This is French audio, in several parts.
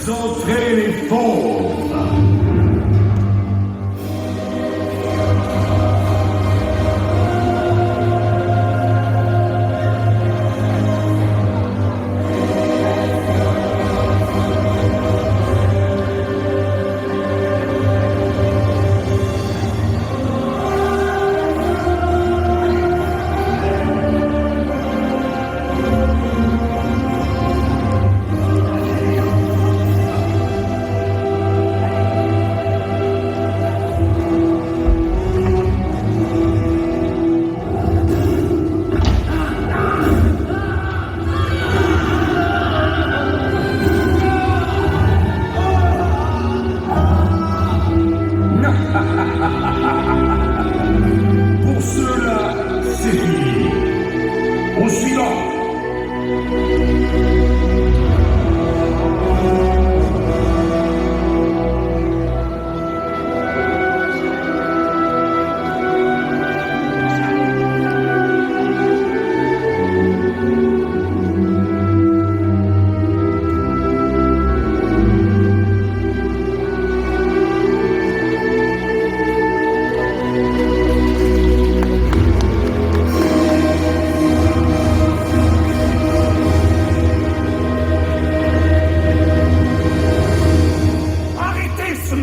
Centrez les fauves. Pour ceux-là, c'est fini. Au suivant.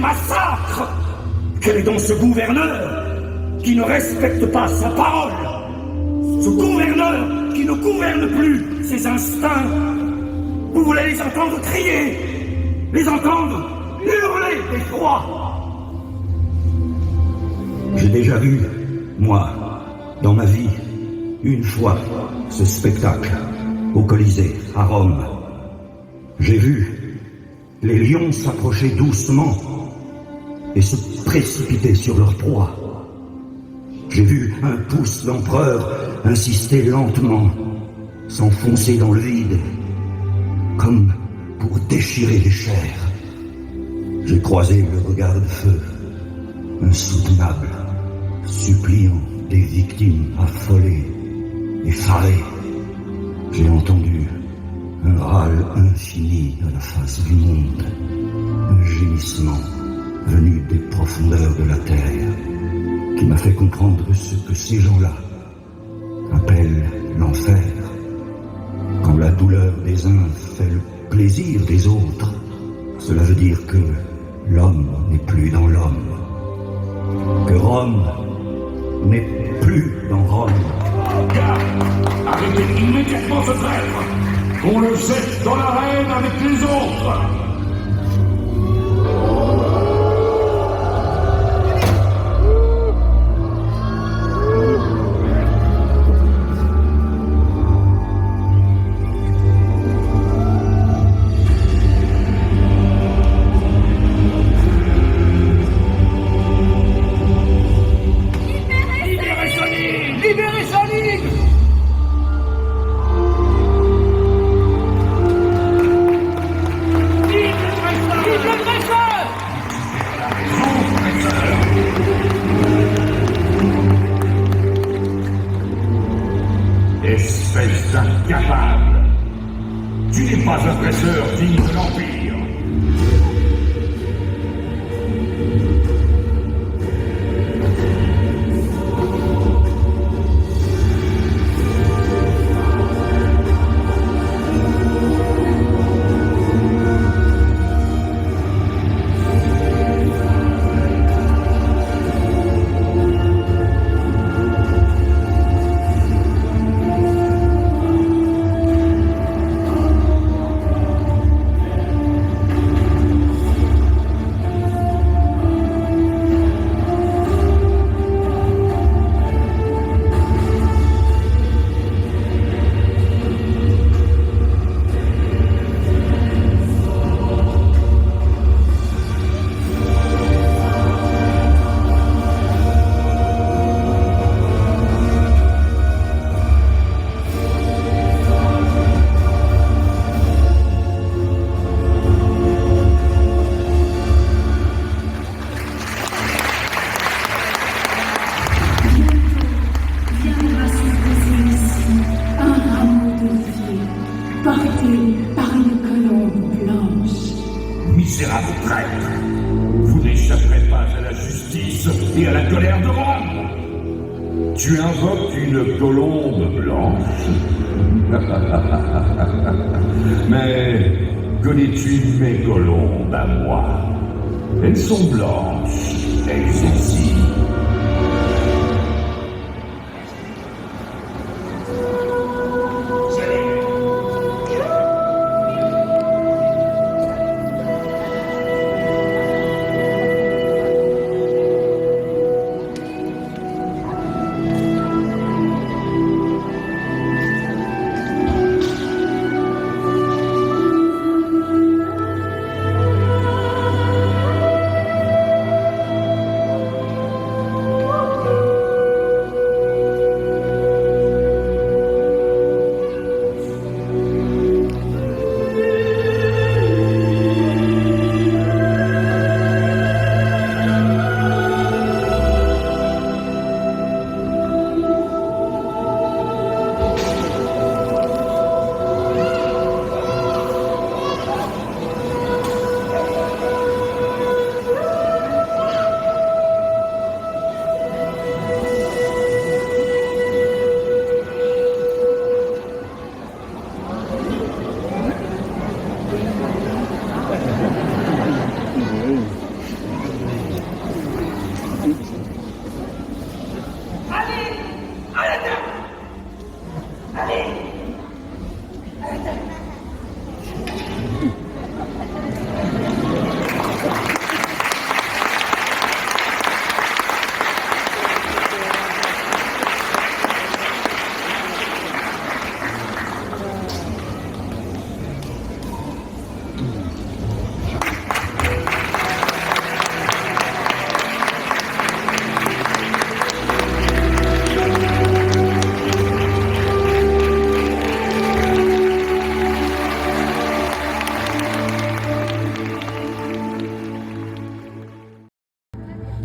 Massacre! Quel est donc ce gouverneur qui ne respecte pas sa parole? Ce gouverneur qui ne gouverne plus ses instincts? Vous voulez les entendre crier, les entendre hurler d'effroi? J'ai déjà vu, moi, dans ma vie, une fois, ce spectacle au Colisée, à Rome. J'ai vu les lions s'approcher doucement et se précipiter sur leur proie. J'ai vu un pouce d'empereur insister lentement, s'enfoncer dans le vide, comme pour déchirer les chairs. J'ai croisé le regard de feu, insoutenable, suppliant des victimes affolées, effarées. J'ai entendu un râle infini à la face du monde, un gémissement venu des profondeurs de la terre, qui m'a fait comprendre ce que ces gens-là appellent l'enfer. Quand la douleur des uns fait le plaisir des autres, cela veut dire que l'homme n'est plus dans l'homme, que Rome n'est plus dans Rome. Arrêtez immédiatement ce traître! On le jette dans l'arène avec les autres! Espèce d'incapable! Tu n'es pas un presseur digne de l'Empire! misérable prêtre. Vous n'échapperez pas à la justice et à la colère de Rome. Tu invoques une colombe blanche. Mais connais-tu mes colombes à moi? Elles sont blanches, elles aussi.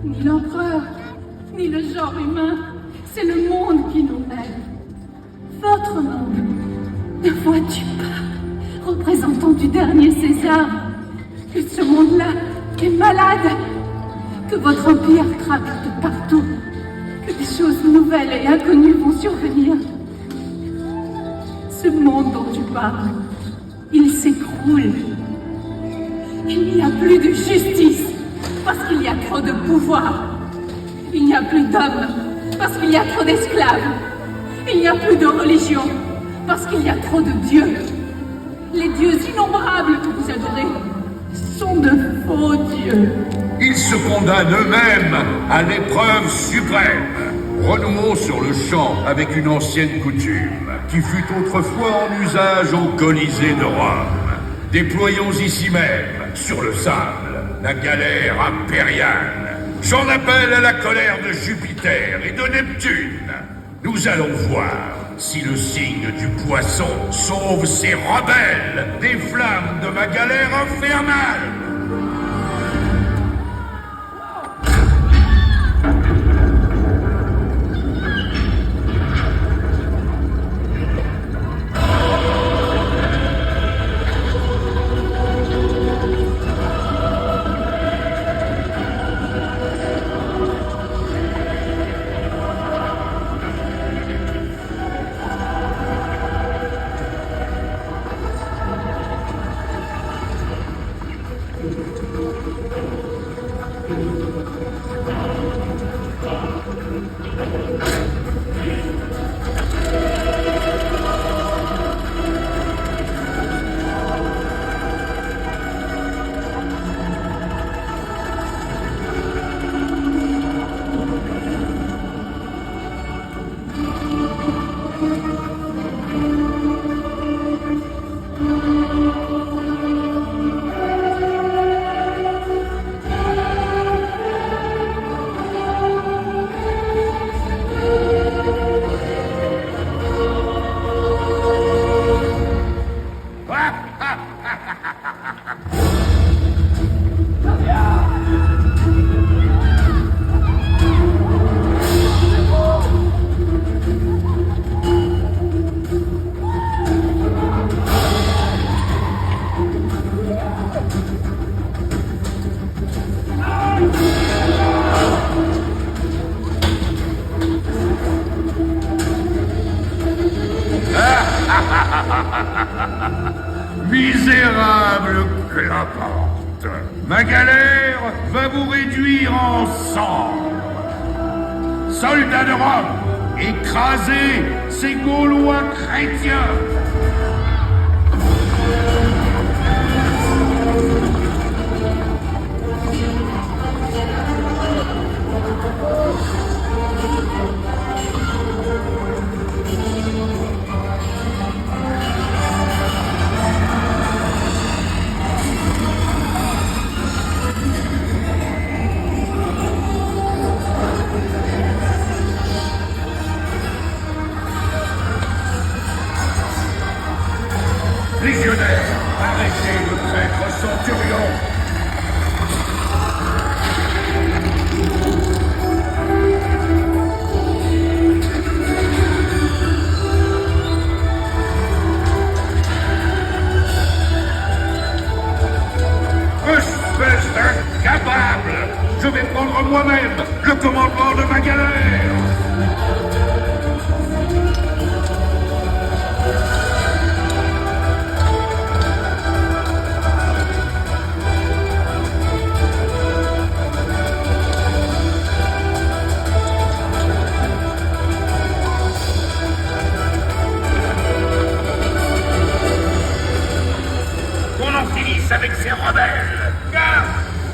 Ni l'empereur, ni le genre humain, c'est le monde qui nous mène. Votre monde, ne vois-tu pas, représentant du dernier César, que ce monde-là est malade, que votre empire craque de partout, que des choses nouvelles et inconnues vont survenir. Ce monde dont tu parles, il s'écroule. Il n'y a plus de justice, parce qu'il y a trop de pouvoir. Il n'y a plus d'hommes, parce qu'il y a trop d'esclaves. Il n'y a plus de religion, parce qu'il y a trop de dieux. Les dieux innombrables que vous adorez sont de faux dieux. Ils se condamnent eux-mêmes à l'épreuve suprême. Renouons sur le champ avec une ancienne coutume qui fut autrefois en usage au Colisée de Rome. Déployons ici même, sur le sable, la galère impériale. J'en appelle à la colère de Jupiter et de Neptune. Nous allons voir si le signe du poisson sauve ces rebelles des flammes de ma galère infernale. Misérable cloporte, ma galère va vous réduire en cendres. Soldats de Rome, écrasez ces Gaulois chrétiens. Légionnaires, arrêtez le traître centurion! Espèce d'incapable! Je vais prendre moi-même le commandement de ma galère! Avec ces rebelles, car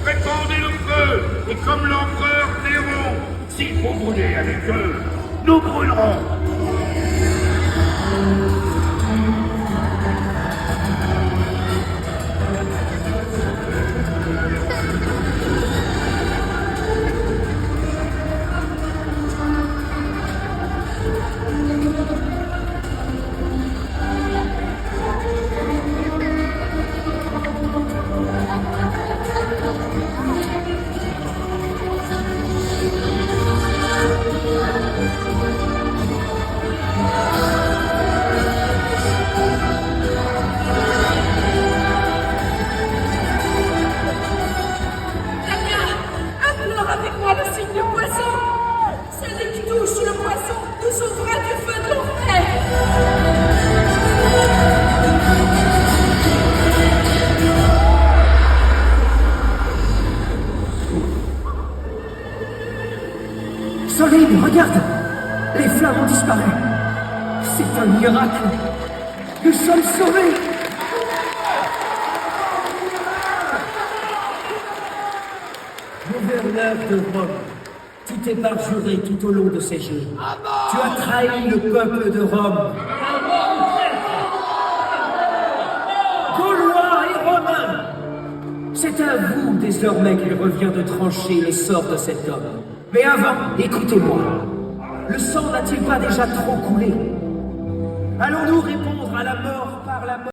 répandez le feu, et comme l'empereur Néron, s'il faut brûler avec eux, nous brûlerons. Soline, regarde! Les flammes ont disparu. C'est un miracle. Nous sommes sauvés. Gouverneur de Rome, tu t'es parjuré tout au long de ces jours. Tu as trahi le peuple de Rome. Gaulois et Romains, c'est à vous désormais qu'il revient de trancher le sort de cet homme. Mais avant, écoutez-moi. Le sang n'a-t-il pas déjà trop coulé? Allons-nous répondre à la mort par la mort?